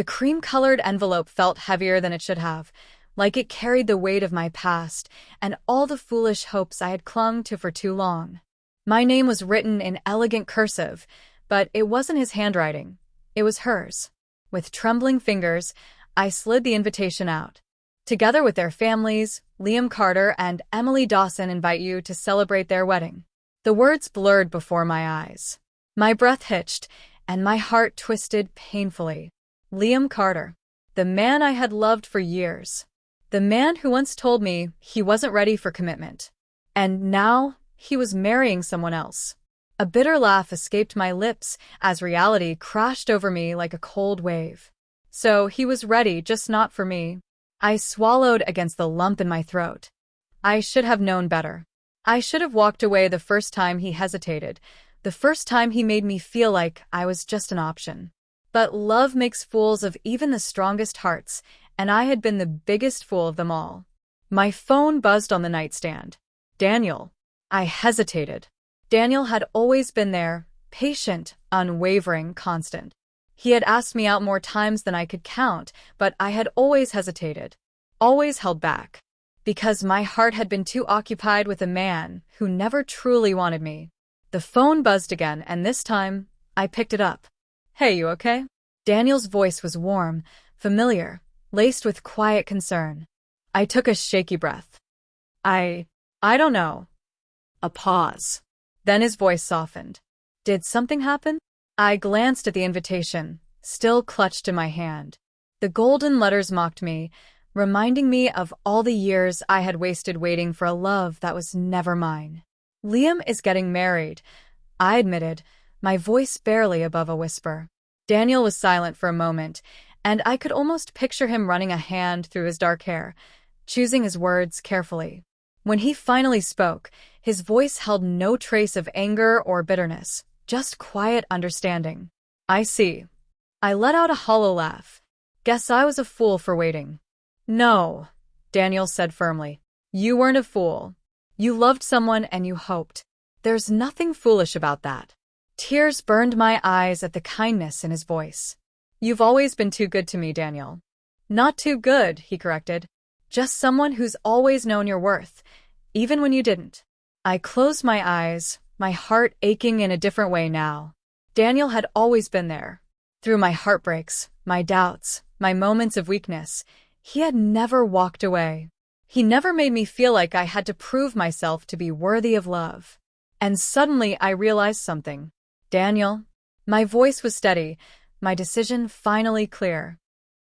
The cream-colored envelope felt heavier than it should have, like it carried the weight of my past and all the foolish hopes I had clung to for too long. My name was written in elegant cursive, but it wasn't his handwriting. It was hers. With trembling fingers, I slid the invitation out. Together with their families, Liam Carter and Emily Dawson invite you to celebrate their wedding. The words blurred before my eyes. My breath hitched, and my heart twisted painfully. Liam Carter, the man I had loved for years. The man who once told me he wasn't ready for commitment. And now, he was marrying someone else. A bitter laugh escaped my lips as reality crashed over me like a cold wave. So he was ready, just not for me. I swallowed against the lump in my throat. I should have known better. I should have walked away the first time he hesitated, the first time he made me feel like I was just an option. But love makes fools of even the strongest hearts, and I had been the biggest fool of them all. My phone buzzed on the nightstand. Daniel. I hesitated. Daniel had always been there, patient, unwavering, constant. He had asked me out more times than I could count, but I had always hesitated, always held back, because my heart had been too occupied with a man who never truly wanted me. The phone buzzed again, and this time, I picked it up. Hey, you okay? Daniel's voice was warm, familiar, laced with quiet concern. I took a shaky breath. I don't know. A pause. Then his voice softened. Did something happen? I glanced at the invitation, still clutched in my hand. The golden letters mocked me, reminding me of all the years I had wasted waiting for a love that was never mine. Liam is getting married, I admitted, my voice barely above a whisper. Daniel was silent for a moment, and I could almost picture him running a hand through his dark hair, choosing his words carefully. When he finally spoke, his voice held no trace of anger or bitterness, just quiet understanding. I see. I let out a hollow laugh. Guess I was a fool for waiting. No, Daniel said firmly. You weren't a fool. You loved someone and you hoped. There's nothing foolish about that. Tears burned my eyes at the kindness in his voice. You've always been too good to me, Daniel. Not too good, he corrected. Just someone who's always known your worth, even when you didn't. I closed my eyes, my heart aching in a different way now. Daniel had always been there. Through my heartbreaks, my doubts, my moments of weakness, he had never walked away. He never made me feel like I had to prove myself to be worthy of love. And suddenly I realized something. Daniel. My voice was steady, my decision finally clear.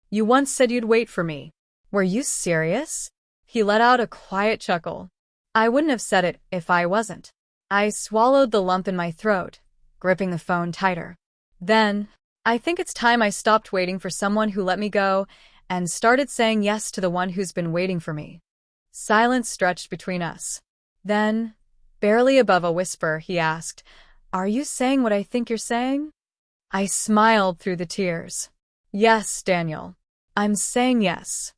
You once said you'd wait for me. Were you serious? He let out a quiet chuckle. I wouldn't have said it if I wasn't. I swallowed the lump in my throat, gripping the phone tighter. Then, I think it's time I stopped waiting for someone who let me go and started saying yes to the one who's been waiting for me. Silence stretched between us. Then, barely above a whisper, he asked, Are you saying what I think you're saying? I smiled through the tears. Yes, Daniel. I'm saying yes.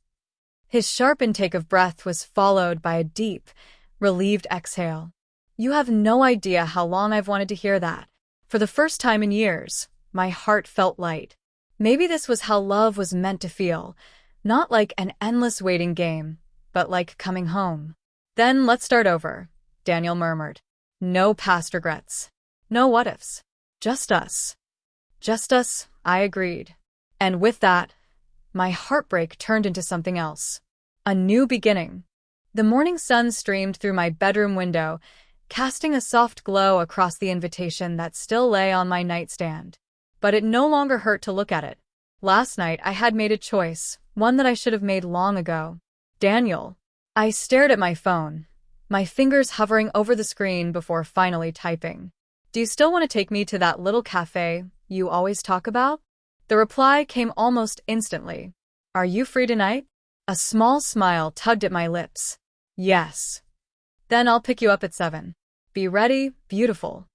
His sharp intake of breath was followed by a deep, relieved exhale. You have no idea how long I've wanted to hear that. For the first time in years, my heart felt light. Maybe this was how love was meant to feel, not like an endless waiting game, but like coming home. Then let's start over, Daniel murmured. No past regrets. No what-ifs. Just us. Just us, I agreed. And with that, my heartbreak turned into something else. A new beginning. The morning sun streamed through my bedroom window, casting a soft glow across the invitation that still lay on my nightstand. But it no longer hurt to look at it. Last night I had made a choice, one that I should have made long ago. Daniel. I stared at my phone, my fingers hovering over the screen before finally typing. Do you still want to take me to that little cafe you always talk about? The reply came almost instantly. Are you free tonight? A small smile tugged at my lips. Yes. Then I'll pick you up at 7. Be ready, beautiful.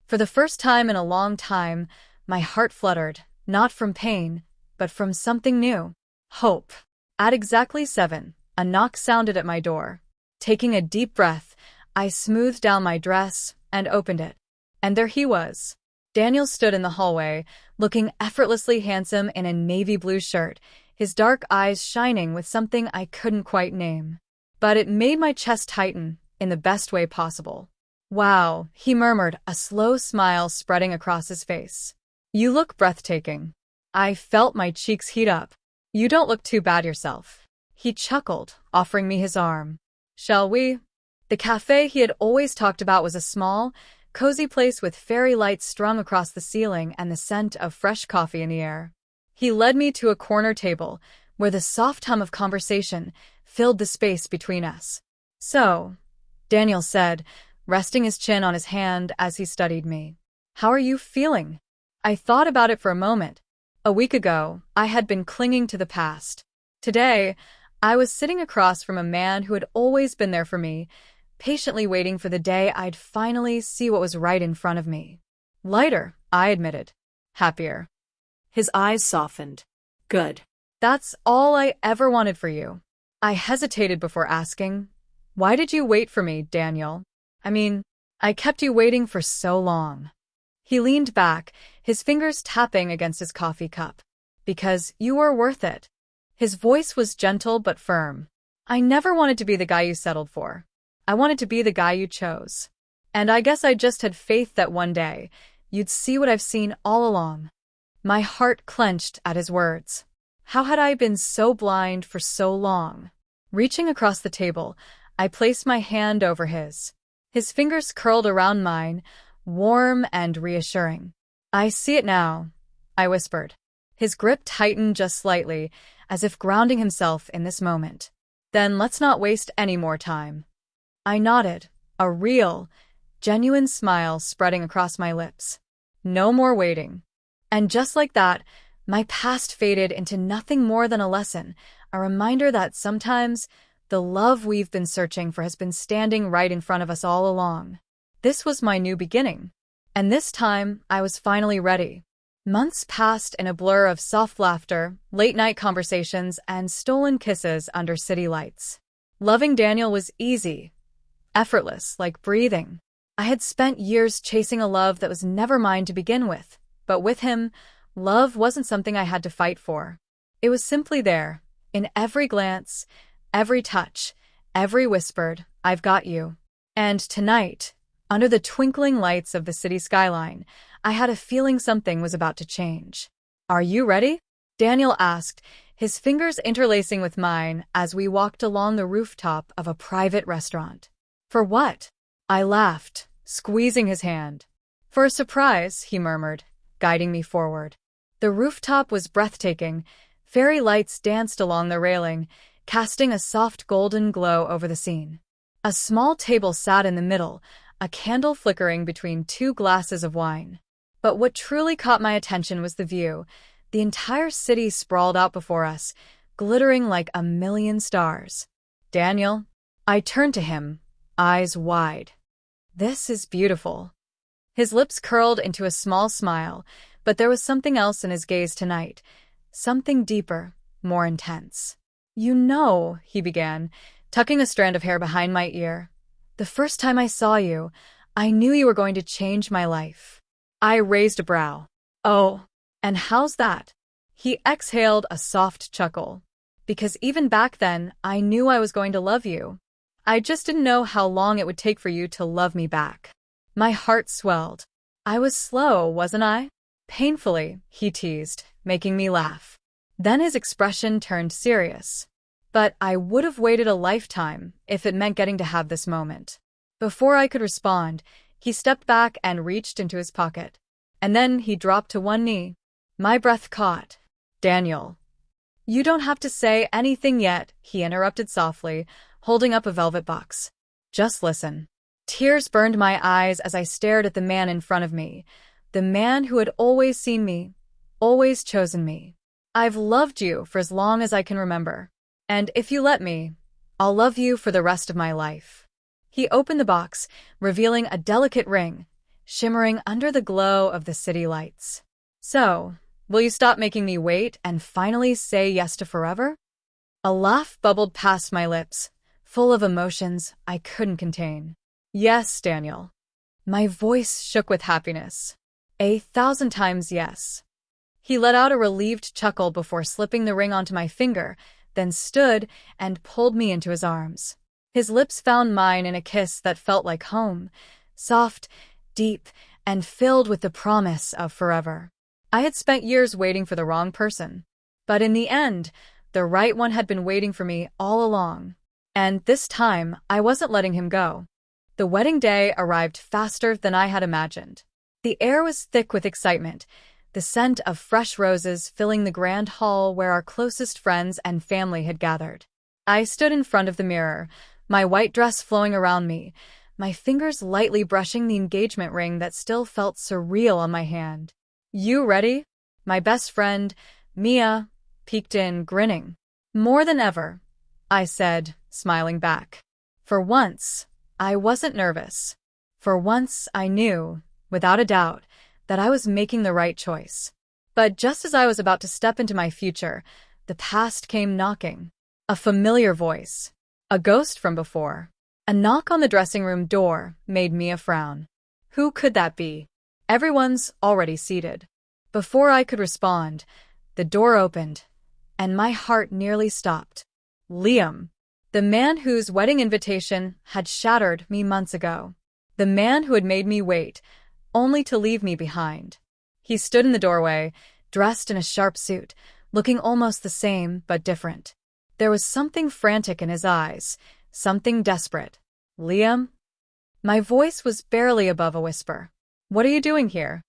For the first time in a long time, my heart fluttered, not from pain, but from something new. Hope. At exactly 7, a knock sounded at my door. Taking a deep breath, I smoothed down my dress and opened it. And there he was. Daniel stood in the hallway, looking effortlessly handsome in a navy blue shirt, his dark eyes shining with something I couldn't quite name. But it made my chest tighten, in the best way possible. "Wow," he murmured, a slow smile spreading across his face. "You look breathtaking." I felt my cheeks heat up. "You don't look too bad yourself." He chuckled, offering me his arm. "Shall we?" The cafe he had always talked about was a small, cozy place with fairy lights strung across the ceiling and the scent of fresh coffee in the air. He led me to a corner table, where the soft hum of conversation filled the space between us. "So," Daniel said, resting his chin on his hand as he studied me. "How are you feeling?" I thought about it for a moment. A week ago, I had been clinging to the past. Today, I was sitting across from a man who had always been there for me, patiently waiting for the day I'd finally see what was right in front of me. "Lighter," I admitted. "Happier." His eyes softened. "Good. That's all I ever wanted for you." I hesitated before asking, "Why did you wait for me, Daniel? I kept you waiting for so long." He leaned back, his fingers tapping against his coffee cup. "Because you were worth it." His voice was gentle but firm. "I never wanted to be the guy you settled for. I wanted to be the guy you chose. And I guess I just had faith that one day, you'd see what I've seen all along." My heart clenched at his words. How had I been so blind for so long? Reaching across the table, I placed my hand over his. His fingers curled around mine, warm and reassuring. "I see it now," I whispered. His grip tightened just slightly, as if grounding himself in this moment. "Then let's not waste any more time." I nodded, a real, genuine smile spreading across my lips. No more waiting. And just like that, my past faded into nothing more than a lesson, a reminder that sometimes the love we've been searching for has been standing right in front of us all along. This was my new beginning. And this time, I was finally ready. Months passed in a blur of soft laughter, late-night conversations, and stolen kisses under city lights. Loving Daniel was easy, effortless, like breathing. I had spent years chasing a love that was never mine to begin with, but with him, love wasn't something I had to fight for. It was simply there, in every glance, every touch, every whispered, "I've got you." And tonight, under the twinkling lights of the city skyline, I had a feeling something was about to change. "Are you ready?" Daniel asked, his fingers interlacing with mine as we walked along the rooftop of a private restaurant. "For what?" I laughed, squeezing his hand. "For a surprise," he murmured, guiding me forward. The rooftop was breathtaking. Fairy lights danced along the railing, casting a soft golden glow over the scene. A small table sat in the middle, a candle flickering between two glasses of wine. But what truly caught my attention was the view. The entire city sprawled out before us, glittering like a million stars. "Daniel?" I turned to him, eyes wide. "This is beautiful." His lips curled into a small smile, but there was something else in his gaze tonight, something deeper, more intense. "You know," he began, tucking a strand of hair behind my ear, "the first time I saw you, I knew you were going to change my life." I raised a brow. "Oh, and how's that?" He exhaled a soft chuckle. "Because even back then, I knew I was going to love you. I just didn't know how long it would take for you to love me back." My heart swelled. I was slow, wasn't I? "Painfully," he teased, making me laugh. Then his expression turned serious. "But I would have waited a lifetime if it meant getting to have this moment." Before I could respond, he stepped back and reached into his pocket. And then he dropped to one knee. My breath caught. "Daniel." "You don't have to say anything yet," he interrupted softly, holding up a velvet box. "Just listen." Tears burned my eyes as I stared at the man in front of me, the man who had always seen me, always chosen me. "I've loved you for as long as I can remember. And if you let me, I'll love you for the rest of my life." He opened the box, revealing a delicate ring, shimmering under the glow of the city lights. "So, will you stop making me wait and finally say yes to forever?" A laugh bubbled past my lips, full of emotions I couldn't contain. "Yes, Daniel." My voice shook with happiness. 1,000 times yes. He let out a relieved chuckle before slipping the ring onto my finger, then stood and pulled me into his arms. His lips found mine in a kiss that felt like home, soft, deep, and filled with the promise of forever. I had spent years waiting for the wrong person, but in the end, the right one had been waiting for me all along. And this time, I wasn't letting him go. The wedding day arrived faster than I had imagined. The air was thick with excitement, the scent of fresh roses filling the grand hall where our closest friends and family had gathered. I stood in front of the mirror, my white dress flowing around me, my fingers lightly brushing the engagement ring that still felt surreal on my hand. "You ready?" My best friend, Mia, peeked in, grinning. "More than ever," I said, smiling back. For once, I wasn't nervous. For once, I knew, without a doubt, that I was making the right choice. But just as I was about to step into my future, the past came knocking. A familiar voice. A ghost from before. A knock on the dressing room door made Mia frown. Who could that be? Everyone's already seated. Before I could respond, the door opened, and my heart nearly stopped. Liam. The man whose wedding invitation had shattered me months ago. The man who had made me wait, only to leave me behind. He stood in the doorway, dressed in a sharp suit, looking almost the same but different. There was something frantic in his eyes, something desperate. "Liam?" My voice was barely above a whisper. "What are you doing here?"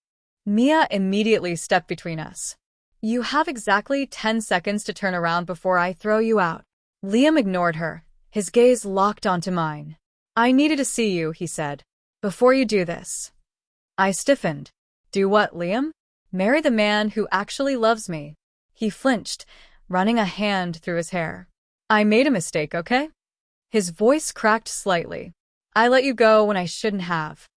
Mia immediately stepped between us. "You have exactly 10 seconds to turn around before I throw you out." Liam ignored her, his gaze locked onto mine. "I needed to see you," he said. "Before you do this." I stiffened. "Do what, Liam?" "Marry the man who actually loves me." He flinched, running a hand through his hair. "I made a mistake, okay?" His voice cracked slightly. "I let you go when I shouldn't have.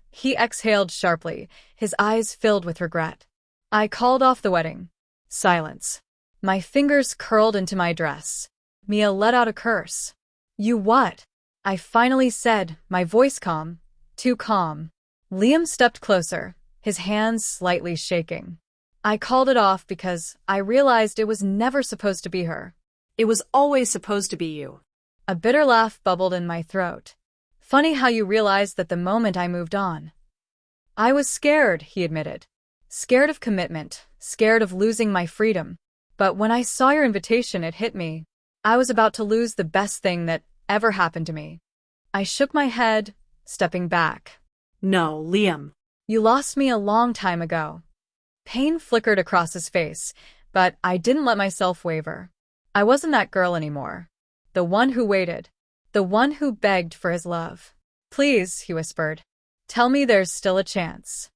He exhaled sharply, his eyes filled with regret. "I called off the wedding." Silence. My fingers curled into my dress. Mia let out a curse. "You what?" I finally said, my voice calm, too calm. Liam stepped closer, his hands slightly shaking. "I called it off because I realized it was never supposed to be her. It was always supposed to be you." A bitter laugh bubbled in my throat. "Funny how you realized that the moment I moved on." "I was scared," he admitted. "Scared of commitment, scared of losing my freedom. But when I saw your invitation, it hit me. I was about to lose the best thing that ever happened to me." I shook my head, stepping back. "No, Liam. You lost me a long time ago." Pain flickered across his face, but I didn't let myself waver. I wasn't that girl anymore. The one who waited. The one who begged for his love. "Please," he whispered. "Tell me there's still a chance."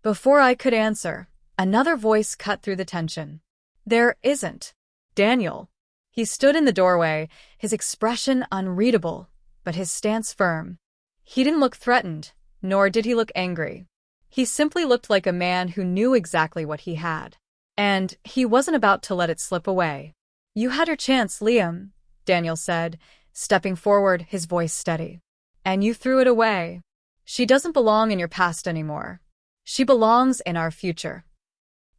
Before I could answer, another voice cut through the tension. "There isn't. Daniel." He stood in the doorway, his expression unreadable, but his stance firm. He didn't look threatened, nor did he look angry. He simply looked like a man who knew exactly what he had. And he wasn't about to let it slip away. "You had your chance, Liam," Daniel said, stepping forward, his voice steady. "And you threw it away. She doesn't belong in your past anymore. She belongs in our future."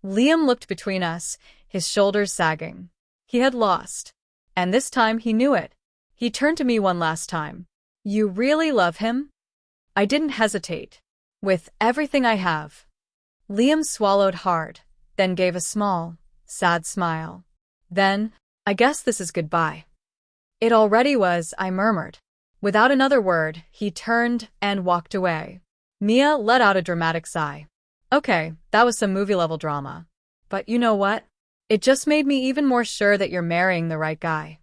Liam looked between us, his shoulders sagging. He had lost. And this time he knew it. He turned to me one last time. "You really love him?" I didn't hesitate. "With everything I have." Liam swallowed hard, then gave a small, sad smile. "Then, I guess this is goodbye." "It already was," I murmured. Without another word, he turned and walked away. Mia let out a dramatic sigh. "Okay, that was some movie-level drama. But you know what? It just made me even more sure that you're marrying the right guy."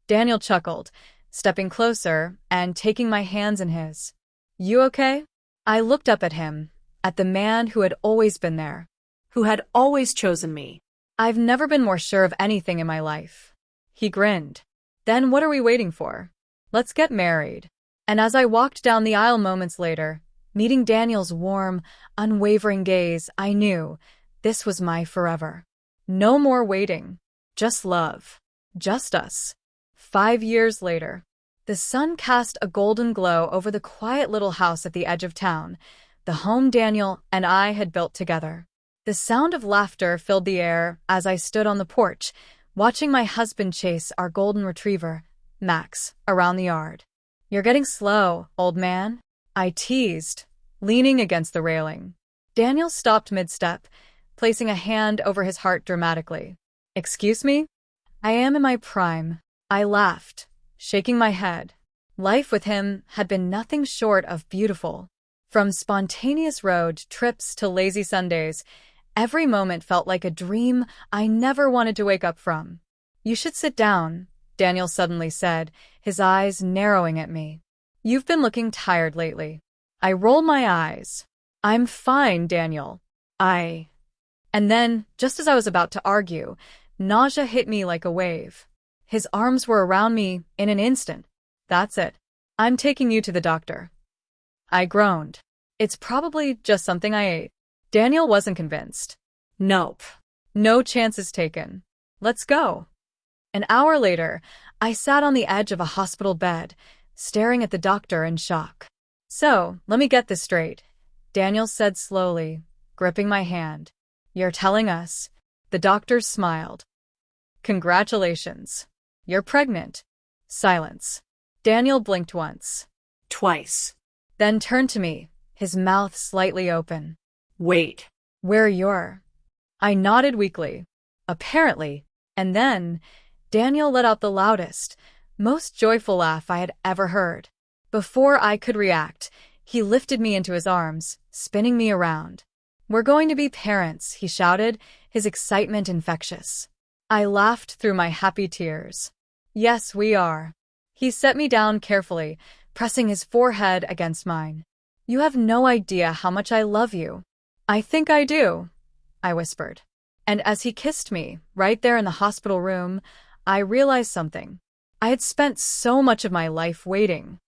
Daniel chuckled, stepping closer and taking my hands in his. "You okay?" I looked up at him, at the man who had always been there, who had always chosen me. "I've never been more sure of anything in my life." He grinned. "Then what are we waiting for? Let's get married." And as I walked down the aisle moments later, meeting Daniel's warm, unwavering gaze, I knew this was my forever. No more waiting. Just love. Just us. 5 years later. The sun cast a golden glow over the quiet little house at the edge of town, the home Daniel and I had built together. The sound of laughter filled the air as I stood on the porch, watching my husband chase our golden retriever, Max, around the yard. "You're getting slow, old man," I teased, leaning against the railing. Daniel stopped mid-step, placing a hand over his heart dramatically. "Excuse me? I am in my prime," I laughed, shaking my head. Life with him had been nothing short of beautiful. From spontaneous road trips to lazy Sundays, every moment felt like a dream I never wanted to wake up from. "You should sit down," Daniel suddenly said, his eyes narrowing at me. "You've been looking tired lately." I rolled my eyes. "I'm fine, Daniel. And then, just as I was about to argue, nausea hit me like a wave. His arms were around me in an instant. "That's it. I'm taking you to the doctor." I groaned. "It's probably just something I ate." Daniel wasn't convinced. "Nope. No chances taken. Let's go." An hour later, I sat on the edge of a hospital bed, staring at the doctor in shock. "So, let me get this straight," Daniel said slowly, gripping my hand. "You're telling us..." The doctor smiled. "Congratulations. You're pregnant." Silence. Daniel blinked once. Twice. Then turned to me, his mouth slightly open. "Wait. "Where you're..." I nodded weakly. "Apparently." And then, Daniel let out the loudest, most joyful laugh I had ever heard. Before I could react, he lifted me into his arms, spinning me around. "We're going to be parents," he shouted, his excitement infectious. I laughed through my happy tears. "Yes, we are." He set me down carefully, pressing his forehead against mine. "You have no idea how much I love you." "I think I do," I whispered. And as he kissed me, right there in the hospital room, I realized something. I had spent so much of my life waiting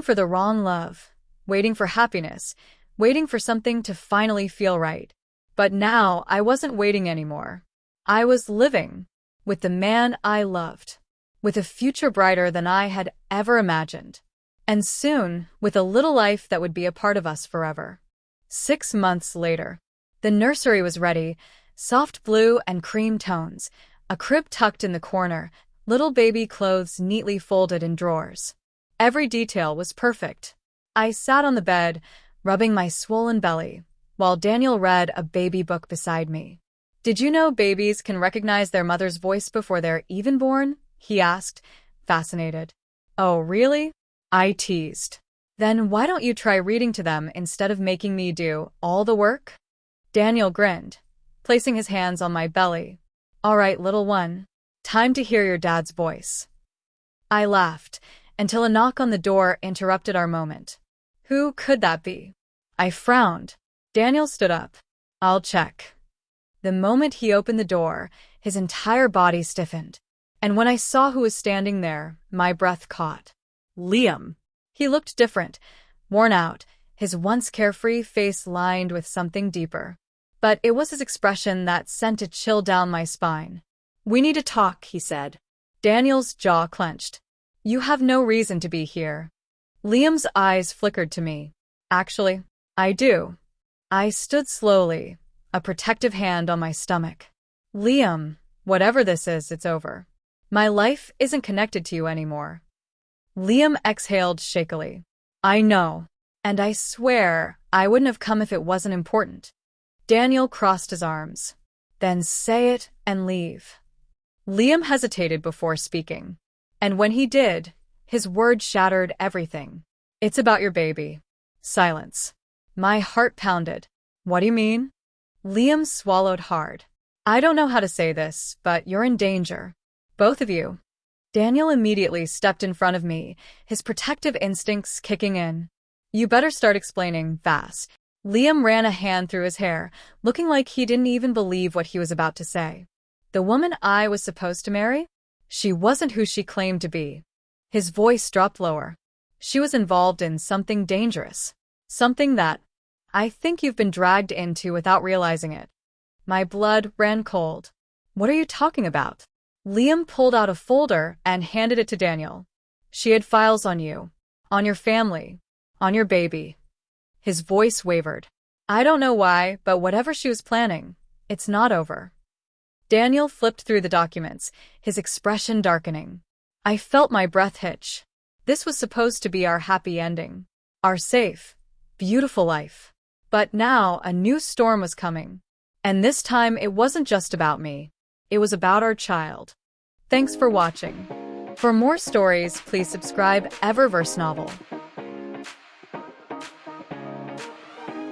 for the wrong love, waiting for happiness, waiting for something to finally feel right. But now I wasn't waiting anymore. I was living with the man I loved, with a future brighter than I had ever imagined, and soon with a little life that would be a part of us forever. 6 months later, the nursery was ready, soft blue and cream tones, a crib tucked in the corner, little baby clothes neatly folded in drawers. Every detail was perfect. I sat on the bed, rubbing my swollen belly, while Daniel read a baby book beside me. "Did you know babies can recognize their mother's voice before they're even born?" he asked, fascinated. "Oh, really?" I teased. "Then why don't you try reading to them instead of making me do all the work?" Daniel grinned, placing his hands on my belly. "All right, little one. Time to hear your dad's voice." I laughed, until a knock on the door interrupted our moment. Who could that be? I frowned. Daniel stood up. "I'll check." The moment he opened the door, his entire body stiffened. And when I saw who was standing there, my breath caught. Liam. He looked different, worn out, his once carefree face lined with something deeper. But it was his expression that sent a chill down my spine. "We need to talk," he said. Daniel's jaw clenched. "You have no reason to be here." Liam's eyes flickered to me. "Actually, I do." I stood slowly, a protective hand on my stomach. "Liam, whatever this is, it's over. My life isn't connected to you anymore." Liam exhaled shakily. "I know. And I swear I wouldn't have come if it wasn't important." Daniel crossed his arms. "Then say it and leave." Liam hesitated before speaking. And when he did, his words shattered everything. "It's about your baby." Silence. My heart pounded. "What do you mean?" Liam swallowed hard. "I don't know how to say this, but you're in danger. Both of you." Daniel immediately stepped in front of me, his protective instincts kicking in. "You better start explaining fast." Liam ran a hand through his hair, looking like he didn't even believe what he was about to say. "The woman I was supposed to marry? She wasn't who she claimed to be." His voice dropped lower. "She was involved in something dangerous. Something that I think you've been dragged into without realizing it." My blood ran cold. "What are you talking about?" Liam pulled out a folder and handed it to Daniel. "She had files on you, on your family, on your baby." His voice wavered. I don't know why, but whatever she was planning, it's not over. Daniel flipped through the documents, his expression darkening. I felt my breath hitch. This was supposed to be our happy ending. Our safe, beautiful life. But now a new storm was coming. And this time it wasn't just about me. It was about our child. Thanks for watching. For more stories, please subscribe Eververse Novel.